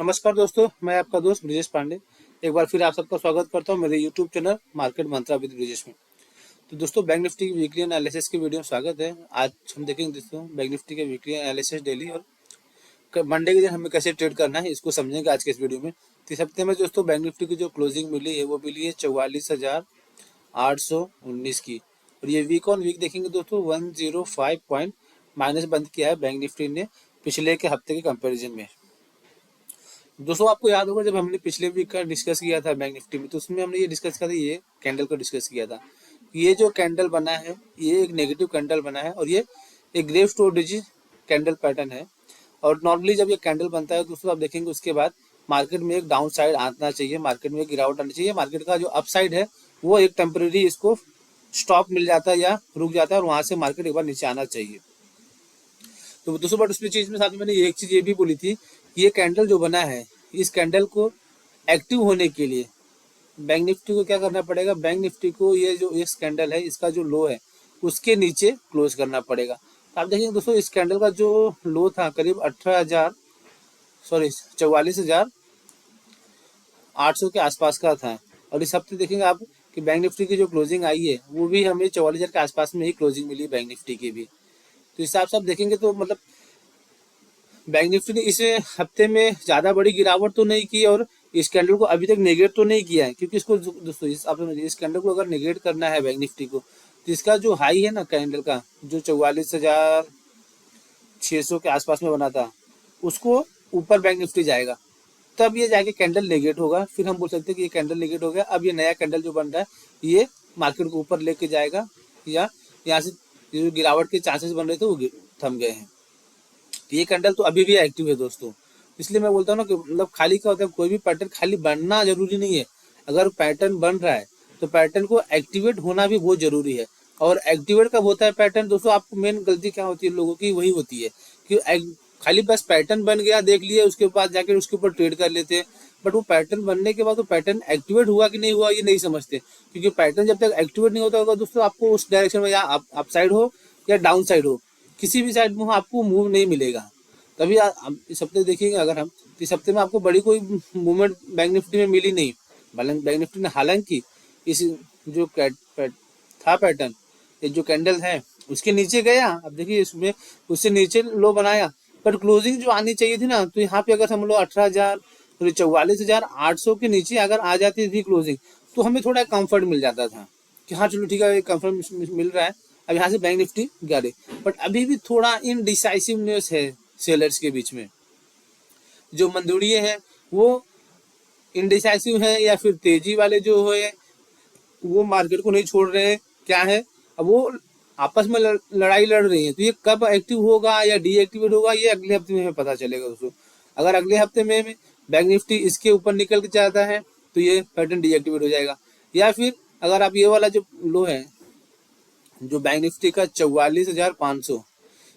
नमस्कार दोस्तों, मैं आपका दोस्त ब्रिजेश पांडे एक बार फिर आप सबका स्वागत करता हूं मेरे YouTube channel market Mantra with Brijesh में। तो दोस्तों, बैंक निफ्टी की वीकली एनालिसिस की वीडियो में स्वागत है। आज हम देखेंगे दोस्तों बैंक निफ्टी के वीकली एनालिसिस डेली और मंडे के दिन हमें कैसे ट्रेड करना है, इसको समझेंगे आज के इस वीडियो में। तो इस हफ्ते में दोस्तों बैंक निफ्टी की जो क्लोजिंग मिली है वो मिली है 44,819 की। और ये वीक ऑन वीक देखेंगे दोस्तों 105 पॉइंट माइनस बंद किया है बैंक निफ्टी ने पिछले के हफ्ते के कंपेरिजन में। दोस्तों, आपको याद होगा जब हमने पिछले वीक का डिस्कस किया था बैंक निफ्टी में, तो उसमें हमने ये डिस्कस किया था, ये कैंडल को डिस्कस किया था। ये जो कैंडल बना है ये एक नेगेटिव कैंडल बना है और ये एक ग्रेव स्टोरेज कैंडल पैटर्न है। और नॉर्मली जब ये कैंडल बनता है दोस्तों, आप देखेंगे उसके बाद मार्केट में एक डाउन साइड आना चाहिए, मार्केट में एक गिरावट आनी चाहिए। मार्केट का जो अप साइड है वो एक टेम्परेरी इसको स्टॉप मिल जाता है या रुक जाता है और वहां से मार्केट एक बार नीचे आना चाहिए। तो दोस्तों, बट उसमें चीज में साथ में मैंने एक चीज ये भी बोली थी कि ये कैंडल जो बना है, इस कैंडल को एक्टिव होने के लिए बैंक निफ्टी को क्या करना पड़ेगा, बैंक निफ्टी को ये जो इस कैंडल है इसका जो लो है उसके नीचे क्लोज करना पड़ेगा। तो आप देखिए दोस्तों, इस कैंडल का जो लो था करीब 44,800 के आसपास का था। और इस हफ्ते देखेंगे आप कि बैंक निफ्टी की जो क्लोजिंग आई है वो भी हमें 44,000 के आसपास में ही क्लोजिंग मिली बैंक निफ्टी की भी। तो इस हिसाब से आप देखेंगे तो मतलब बैंक निफ्टी ने इस हफ्ते में ज्यादा बड़ी गिरावट तो नहीं की और इस कैंडल को अभी तक नेगेट तो नहीं किया है, क्योंकि इसको दोस्तों इस कैंडल को अगर नेगेट करना है बैंक निफ्टी को, तो इसका जो हाई है ना कैंडल का, जो 44,600 के आसपास में बना था, उसको ऊपर बैंक निफ्टी जाएगा, तब ये जाके कैंडल नेगेट होगा। फिर हम बोल सकते हैं कि ये कैंडल नेगेट हो गया। अब ये नया कैंडल जो बन रहा है ये मार्केट को ऊपर लेके जाएगा, या यहाँ से जो गिरावट के चांसेस बन रहे थे वो थम गए हैं। ये कैंडल तो अभी भी एक्टिव है दोस्तों। इसलिए मैं बोलता हूँ ना कि मतलब खाली क्या होता है, कोई भी पैटर्न खाली बनना जरूरी नहीं है। अगर पैटर्न बन रहा है तो पैटर्न को एक्टिवेट होना भी बहुत जरूरी है। और एक्टिवेट कब होता है पैटर्न दोस्तों, आपको मेन गलती क्या होती है लोगों की, वही होती है कि खाली बस पैटर्न बन गया देख लिया, उसके बाद जाकर उसके ऊपर ट्रेड कर लेते हैं। बट वो पैटर्न बनने के बाद वो पैटर्न एक्टिवेट हुआ कि नहीं हुआ ये नहीं समझते, क्योंकि पैटर्न जब तक एक्टिवेट नहीं होता होगा दोस्तों, आपको उस डायरेक्शन में या अप साइड हो या डाउन साइड हो, किसी भी साइड में हो आपको मूव नहीं मिलेगा। तभी इस हफ्ते देखिएगा अगर हम, इस हफ्ते में आपको बड़ी कोई मूवमेंट बैंक निफ्टी में मिली नहीं। बैंक निफ्टी ने हालांकि इस जो था पैटर्न, ये जो कैंडल है उसके नीचे गया, अब देखिए इसमें उससे नीचे लो बनाया, पर क्लोजिंग जो आनी चाहिए थी ना, तो यहाँ पे अगर हम लोग 18,000 सॉरी 44,800 के नीचे अगर आ जाती थी क्लोजिंग, तो हमें थोड़ा कंफर्ट मिल जाता था कि हाँ चलो ठीक है, कंफर्ट मिल रहा है। अब यहाँ से बैंक निफ्टी गिरे, बट अभी भी थोड़ा इनडिसाइसिवनेस है सेलर्स के बीच में। जो मंदुड़िये हैं वो इनडिसाइसिव है, या फिर तेजी वाले जो है वो मार्केट को नहीं छोड़ रहे हैं। क्या है, अब वो आपस में लड़ाई लड़ रही है, तो ये कब एक्टिव होगा या डीएक्टिवेट होगा ये अगले हफ्ते में हमें पता चलेगा दोस्तों। अगर अगले हफ्ते में बैंक निफ्टी इसके ऊपर निकल के जाता है तो ये पैटर्न डीएक्टिवेट हो जाएगा। या फिर अगर आप ये वाला जो लो है जो बैंक निफ्टी का 44,500,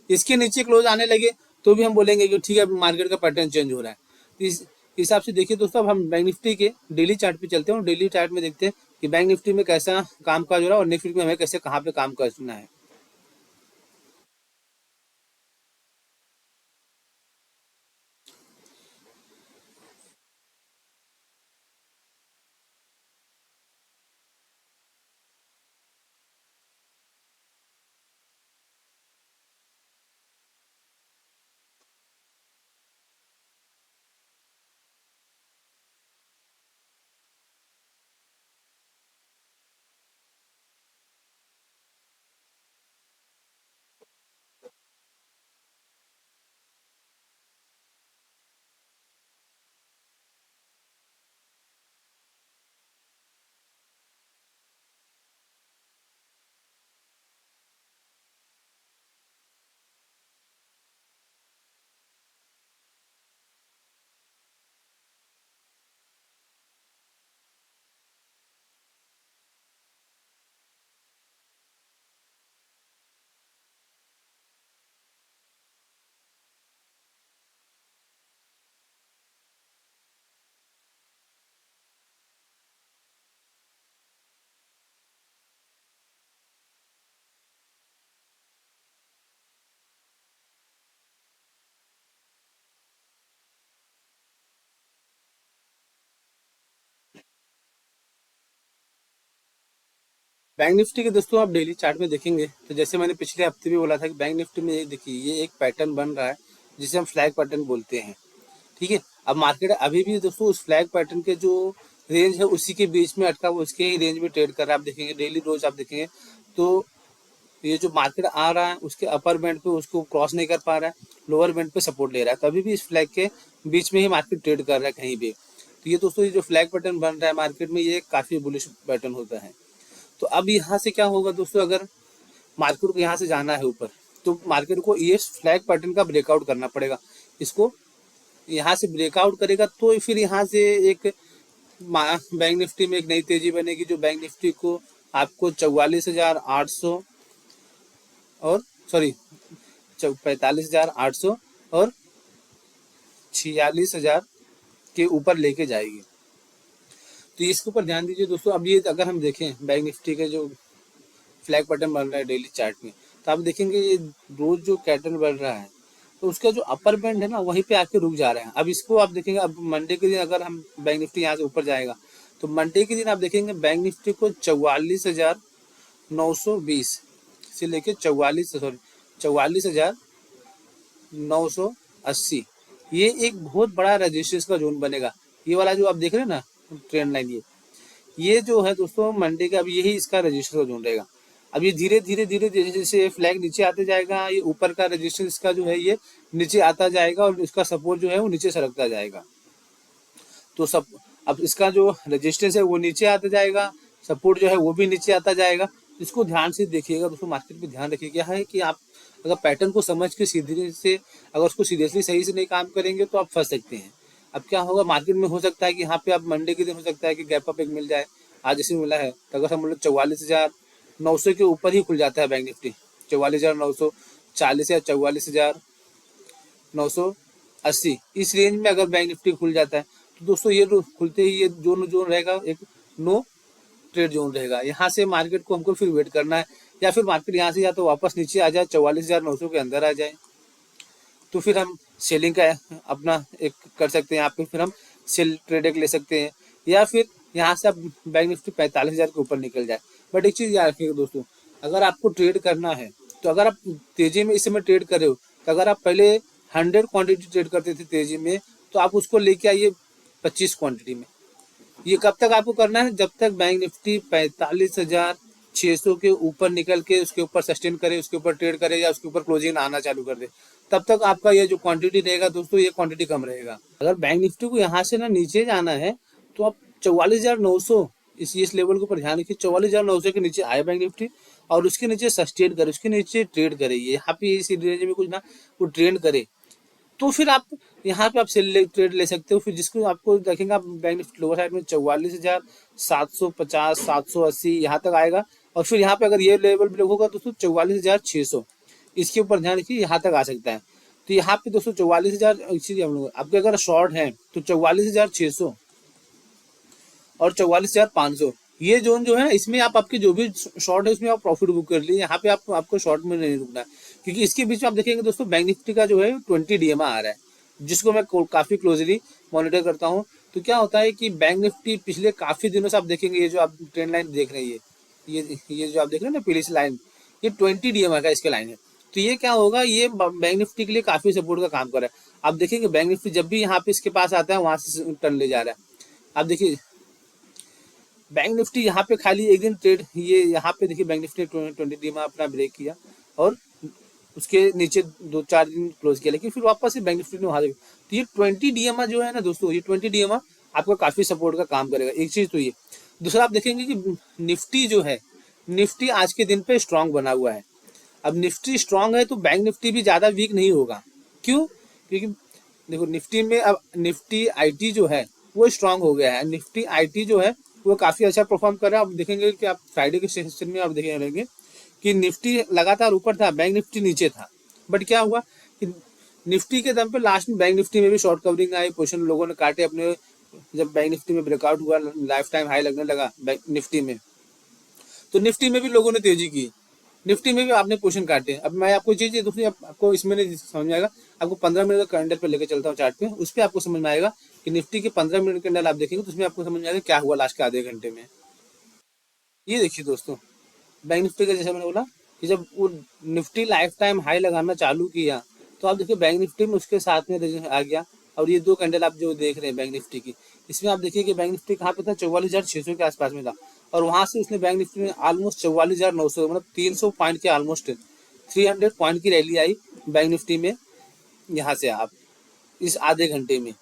इसके नीचे क्लोज आने लगे, तो भी हम बोलेंगे कि ठीक है मार्केट का पैटर्न चेंज हो रहा है। तो इस हिसाब से देखिए दोस्तों, अब हम बैंक निफ्टी के डेली चार्ट पे चलते हैं और डेली चार्ट में देखते हैं कि बैंक निफ्टी में कैसा काम काज हो रहा है और नेक्स्ट वीक में हमें कैसे कहाँ पे काम करना है। बैंक निफ्टी के दोस्तों आप डेली चार्ट में देखेंगे तो जैसे मैंने पिछले हफ्ते भी बोला था कि बैंक निफ्टी में ये देखिए ये एक पैटर्न बन रहा है जिसे हम फ्लैग पैटर्न बोलते हैं। ठीक है, अब मार्केट अभी भी दोस्तों उस फ्लैग पैटर्न के जो रेंज है उसी के बीच में अटका हुआ, उसके ही रेंज में ट्रेड कर रहा है। आप देखेंगे डेली रोज आप देखेंगे तो ये जो मार्केट आ रहा है उसके अपर बैंड पे उसको क्रॉस नहीं कर पा रहा है, लोअर बैंड पे सपोर्ट ले रहा है, तो अभी भी इस फ्लैग के बीच में ही मार्केट ट्रेड कर रहा है कहीं भी। तो ये दोस्तों ये जो फ्लैग पैटर्न बन रहा है मार्केट में ये काफी बुलिश पैटर्न होता है। तो अब यहाँ से क्या होगा दोस्तों, अगर मार्केट को यहाँ से जाना है ऊपर तो मार्केट को ये फ्लैग पैटर्न का ब्रेकआउट करना पड़ेगा। इसको यहाँ से ब्रेकआउट करेगा तो फिर यहाँ से एक बैंक निफ्टी में एक नई तेजी बनेगी जो बैंक निफ्टी को आपको 44,800 और सॉरी 45,800 और 46,000 के ऊपर लेके जाएगी। तो इसके ऊपर ध्यान दीजिए दोस्तों। अब ये अगर हम देखें बैंक निफ्टी के जो फ्लैग पैटर्न बन रहा है डेली चार्ट में, तो आप देखेंगे ये रोज जो पैटर्न बन रहा है तो उसका जो अपर बैंड है ना वहीं पे आके रुक जा रहे हैं। अब इसको आप देखेंगे, अब मंडे के दिन अगर हम बैंक निफ्टी यहाँ से ऊपर जाएगा तो मंडे के दिन आप देखेंगे बैंक निफ्टी को 44,920 से लेके 44,980 ये एक बहुत बड़ा रजिस्टेंस का जोन बनेगा। ये वाला जो आप देख रहे हैं ना ट्रेंड लाइन, ये जो है दोस्तों मंडे का, अब यही इसका रजिस्टेंस का जोन रहेगा। अब ये धीरे धीरे धीरे जैसे जैसे फ्लैग नीचे आते जाएगा ये ऊपर का रजिस्टेंस का जो है ये नीचे आता जाएगा और इसका सपोर्ट जो है वो नीचे सरकता जाएगा। तो सब अब इसका जो रजिस्टेंस है वो नीचे आता जाएगा, सपोर्ट जो है वो भी नीचे आता जाएगा। इसको ध्यान से देखिएगा दोस्तों, मार्केट में ध्यान रखिए क्या है कि आप अगर पैटर्न को समझ के सीधे से अगर उसको सीरियसली सही से नहीं काम करेंगे तो आप फंस सकते हैं। अब क्या होगा मार्केट में, हो सकता है कि यहाँ पे आप मंडे के दिन हो सकता है कि गैप अप एक मिल जाए, आज जैसे मिला है तो अगर हम लोग 44,900 के ऊपर ही खुल जाता है बैंक निफ्टी 44,940 या 44,980 इस रेंज में अगर बैंक निफ्टी खुल जाता है तो दोस्तों ये खुलते ही ये जोन जोन रहेगा, एक नो ट्रेड जोन रहेगा। यहाँ से मार्केट को हमको फिर वेट करना है, या फिर मार्केट यहाँ से या तो वापस नीचे आ जाए 44,900 के अंदर आ जाए तो फिर हम सेलिंग का अपना एक कर सकते हैं, यहाँ पे फिर हम सेल ट्रेड एक ले सकते हैं, या फिर यहाँ से अब बैंक निफ्टी 45,000 के ऊपर निकल जाए। बट एक चीज़ याद रखिएगा दोस्तों, अगर आपको ट्रेड करना है तो अगर आप तेजी में इस समय ट्रेड कर रहे हो तो अगर आप पहले 100 क्वांटिटी ट्रेड करते थे तेजी में तो आप उसको लेके आइए 25 क्वांटिटी में। ये कब तक आपको करना है, जब तक बैंक निफ्टी 45,600 के ऊपर निकल के उसके ऊपर सस्टेन करे, उसके ऊपर ट्रेड करे या उसके ऊपर क्लोजिंग आना चालू कर दे, तब तक आपका ये जो क्वांटिटी रहेगा दोस्तों ये क्वांटिटी कम रहेगा। अगर बैंक निफ्टी को यहाँ से ना नीचे जाना है तो आप 44,900 इस लेवल के ऊपर ध्यान रखिए। 44,900 के नीचे आए बैंक निफ्टी और उसके नीचे सस्टेन करे, उसके नीचे ट्रेड करे, यहाँ पे इस रेंज में कुछ ना वो ट्रेड करे तो फिर आप यहाँ पे आप सेल ट्रेड ले सकते हो। फिर जिसको आपको देखेंगे आप बैंक निफ्टी लोअर साइड में 44,750 780 यहाँ तक आएगा और फिर यहाँ पे अगर ये लेवल ब्रेक होगा दोस्तों 44,600 इसके ऊपर ध्यान रखिए, यहाँ तक आ सकता है। तो यहाँ पे दोस्तों 44,000 इसीलिए हम लोग आपके अगर शॉर्ट है तो 44,600 और 44,500 ये जोन जो है इसमें आप आपके जो भी शॉर्ट है उसमें आप प्रॉफिट बुक कर लीजिए। यहाँ पे आपको शॉर्ट में नहीं रुकना है क्योंकि इसके बीच में आप देखेंगे दोस्तों बैंक निफ्टी का जो है 20 डीएमए आ रहा है जिसको मैं काफी क्लोजली मॉनिटर करता हूँ। तो क्या होता है कि बैंक निफ्टी पिछले काफी दिनों से आप देखेंगे ये जो आप ट्रेंड लाइन देख रहे हैं ये जो आप देख रहे हैं ना पीली लाइन, ये 20 डीएमए का इसके लाइन है। तो ये क्या होगा, ये बैंक निफ्टी के लिए काफी सपोर्ट का काम कर रहा है। आप देखेंगे बैंक निफ्टी जब भी यहाँ पे इसके पास आता है वहां से टर्न ले जा रहा है। आप देखिए बैंक निफ्टी यहाँ पे खाली एक दिन ट्रेड, ये यहाँ पे देखिए बैंक निफ्टी 20 डीएमए अपना ब्रेक किया और उसके नीचे 2-4 दिन क्लोज किया, लेकिन फिर वापस से बैंक निफ्टी ने वहां देखा। तो ये 20 डीएमए जो है ना दोस्तों, ये 20 डीएमए आपका काफी सपोर्ट का काम करेगा। एक चीज तो ये, दूसरा आप देखेंगे कि निफ्टी जो है, निफ्टी आज के दिन पे स्ट्रांग बना हुआ है। अब निफ्टी स्ट्रांग है तो बैंक निफ्टी भी ज्यादा वीक नहीं होगा। क्यों? क्योंकि देखो निफ्टी में अब निफ्टी आईटी जो है वो स्ट्रांग हो गया है। निफ्टी आईटी जो है वो काफी अच्छा परफॉर्म कर रहा है। आप देखेंगे कि आप फ्राइडे के सेशन में आप देखेंगे कि निफ्टी लगातार ऊपर था, बैंक निफ्टी नीचे था। बट क्या हुआ कि निफ्टी के दम पे लास्ट में बैंक निफ्टी में भी शॉर्ट कवरिंग आई, पोजीशन लोगों ने काटे अपने। जब बैंक निफ्टी में ब्रेकआउट हुआ, लाइफ टाइम हाई लगने लगा बैंक निफ्टी में, तो निफ्टी में भी लोगों ने तेजी की, निफ्टी में भी आपने पोजीशन काटे। अब मैं आपको चीज दूसरी आपको इसमें नहीं समझ में आएगा, आपको 15 मिनट का कैंडल पे लेकर चलता हूँ चार्ट पे, उस पर आपको समझ में आएगा कि निफ्टी के 15 मिनट कैंडल आप देखेंगे तो उसमें आपको समझ में आएगा क्या हुआ लास्ट के आधे घंटे में। ये देखिए दोस्तों, बैंक निफ्टी का जैसे मैंने बोला कि जब वो निफ्टी लाइफ टाइम हाई लगाना चालू किया तो आप देखिए बैंक निफ्टी में उसके साथ में आ गया। और ये दो कैंडल आप जो देख रहे हैं बैंक निफ्टी की, इसमें आप देखिए कि बैंक निफ्टी कहाँ पे था, 44,600 के आसपास में था। और वहां से उसने बैंक निफ्टी में ऑलमोस्ट 44,900 मतलब 300 पॉइंट के ऑलमोस्ट 300 पॉइंट की रैली आई बैंक निफ्टी में यहाँ से आप इस आधे घंटे में।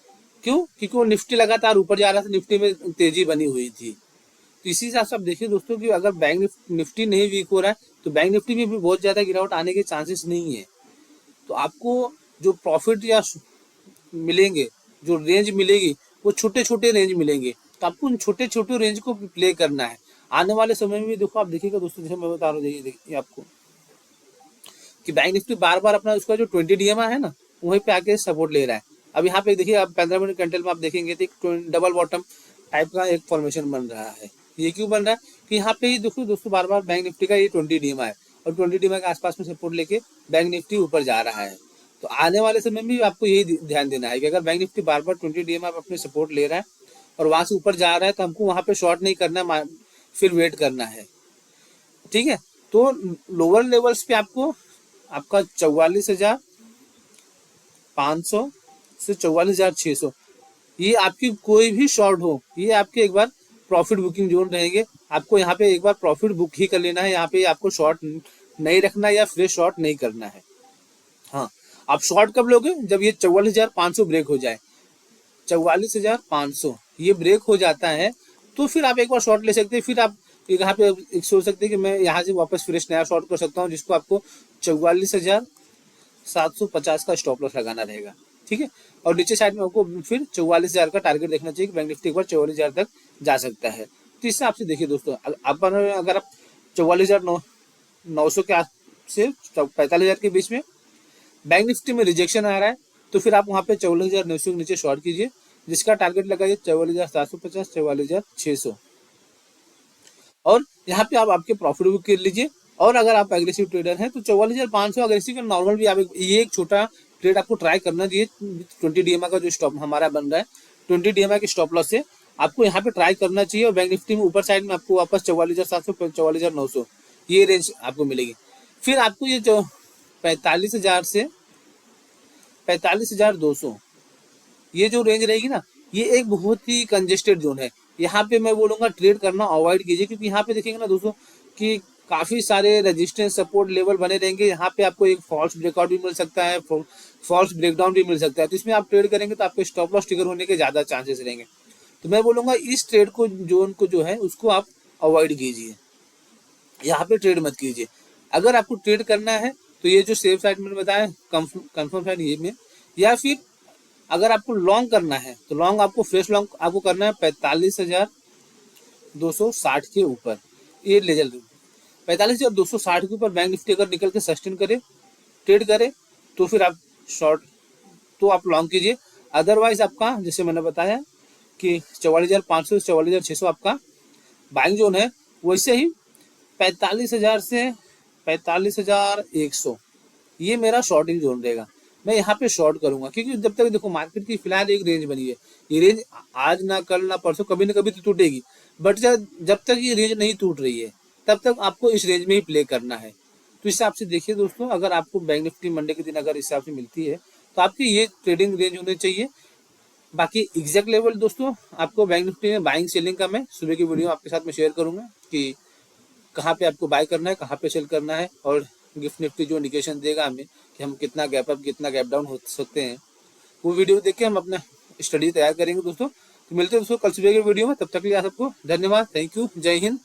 क्यों? क्योंकि वो निफ्टी लगातार ऊपर जा रहा था, निफ्टी में तेजी बनी हुई थी। तो इसी हिसाब से आप देखिए दोस्तों कि अगर बैंक निफ्टी नहीं वीक हो रहा है तो बैंक निफ्टी में भी बहुत ज्यादा गिरावट आने के चांसेस नहीं है। तो आपको जो प्रॉफिट या मिलेंगे, जो रेंज मिलेगी वो छोटे छोटे रेंज मिलेंगे। तो आपको उन छोटे छोटे रेंज को प्ले करना है। आने वाले समय में भी देखो आप देखिएगा दोस्तों, जैसे मैं बता रहा हूँ देखिए आपको कि बैंक निफ्टी बार बार अपना उसका जो 20 DMA है ना वहीं पे आके सपोर्ट ले रहा है। अब यहाँ पे देखिए आप 15 मिनट कैंडल में आप देखेंगे तो एक डबल बॉटम टाइप का एक फॉर्मेशन बन रहा है। ये क्यों बन रहा है कि यहाँ पे ही देखो दोस्तों बार बार बैंक निफ्टी का ये 20 DMA है और 20 DMA के आसपास में सपोर्ट लेके बैंक निफ्टी ऊपर जा रहा है। तो आने वाले समय में भी आपको यही ध्यान देना है कि अगर बैंक निफ्टी बार बार 20 DMA अपने सपोर्ट ले रहा है और वहां से ऊपर जा रहा है तो हमको वहां पे शॉर्ट नहीं करना, फिर वेट करना है। ठीक है, तो लोअर लेवल्स पे आपको आपका 44,500 से 44,600 ये आपकी कोई भी शॉर्ट हो, ये आपके एक बार प्रॉफिट बुकिंग जोन रहेंगे। आपको यहाँ पे एक बार प्रॉफिट बुक ही कर लेना है, यहाँ पे आपको शॉर्ट नहीं रखना या फ्रेश शॉर्ट नहीं करना है। हाँ, आप शॉर्ट कब लोगे? जब ये 44,500 ब्रेक हो जाए। 44,500 ये ब्रेक हो जाता है तो फिर आप एक बार शॉर्ट ले सकते हैं। फिर आप यहाँ पे एक सोच सकते हैं कि मैं यहाँ से वापस फ्रेश नया शॉर्ट कर सकता हूँ, जिसको आपको 44,750 का स्टॉप लॉस लगाना रहेगा। ठीक है, और नीचे साइड में आपको फिर 44,000 का टारगेट देखना चाहिए कि बैंक निफ्टी एक बार 44,000 तक जा सकता है। तो इस हिसाब से देखिए दोस्तों, अगर आप 44,900 के से 45,000 के बीच में बैंक निफ्टी में रिजेक्शन आ रहा है तो फिर आप वहाँ पे 44,900 के नीचे शॉर्ट कीजिए, जिसका टारगेट लगाइए 44,750, 44,600 और यहाँ पे आप आपके प्रॉफिट बुक कर लीजिए। और अगर आप एग्रेसिव ट्रेडर हैं तो 44,500 अग्रेसिव का नॉर्मल भी आप ये एक छोटा ट्रेड आपको ट्राई करना चाहिए। 20 DMA का जो स्टॉप हमारा बन रहा है, 20 DMA के स्टॉप लॉस से आपको यहाँ पे ट्राई करना चाहिए। और बैंक निफ्टी में ऊपर साइड में आपको वापस 44,700, 44,900 ये रेंज आपको मिलेगी। फिर आपको ये जो 45,000 से 45,200 ये जो रेंज रहेगी ना, ये एक बहुत ही कंजेस्टेड जोन है। यहाँ पे मैं बोलूंगा ट्रेड करना अवॉइड कीजिए, क्योंकि यहाँ पे देखेंगे ना दोस्तों कि काफी सारे रेजिस्टेंस सपोर्ट लेवल बने रहेंगे। यहाँ पे आपको एक फॉल्स ब्रेकआउट भी मिल सकता है, फॉल्स ब्रेकडाउन भी मिल सकता है। तो इसमें आप ट्रेड करेंगे तो आपके स्टॉप लॉस ट्रिगर होने के ज्यादा चांसेस रहेंगे। तो मैं बोलूंगा इस ट्रेड को जोन को जो है उसको आप अवॉइड कीजिए, यहाँ पे ट्रेड मत कीजिए। अगर आपको ट्रेड करना है तो ये जो सेफ साइड मैंने बताया कंफर्म साइड ये में, या फिर अगर आपको लॉन्ग करना है तो लॉन्ग आपको फ्रेश लॉन्ग आपको करना है 45,260 के ऊपर। ये ले चल 45,260 के ऊपर बैंक निफ्टी अगर निकल के सस्टेन करे, ट्रेड करे तो फिर आप शॉर्ट तो आप लॉन्ग कीजिए। अदरवाइज आपका जैसे मैंने बताया कि 44,500 से 44,600 आपका बाइंग जोन है। वैसे ही 45,000 से 45,100 ये मेरा शॉर्टिंग जोन रहेगा। मैं यहाँ पे शॉर्ट करूंगा, क्योंकि जब तक देखो मार्केट की फिलहाल एक रेंज बनी है, ये रेंज आज ना कल ना परसों कभी ना कभी तो टूटेगी। बट जब तक ये रेंज नहीं टूट रही है तब तक आपको इस रेंज में ही प्ले करना है। तो इस हिसाब से देखिए दोस्तों, अगर आपको बैंक निफ्टी मंडे के दिन अगर इस हिसाब से मिलती है तो आपकी ये ट्रेडिंग रेंज होनी चाहिए। बाकी एग्जैक्ट लेवल दोस्तों आपको बैंक निफ्टी में बाइंग सेलिंग का मैं सुबह की वीडियो आपके साथ में शेयर करूंगा कि कहाँ पे आपको बाय करना है, कहाँ पे सेल करना है, और गिफ्ट निफ्टी जो इंडिकेशन देगा हमें कि हम कितना गैप अप कितना गैप डाउन हो सकते हैं, वो वीडियो देख के हम अपना स्टडी तैयार करेंगे दोस्तों। तो मिलते हैं दोस्तों कल सुबह के वीडियो में, तब तक के लिए आप सबको धन्यवाद, थैंक यू, जय हिंद।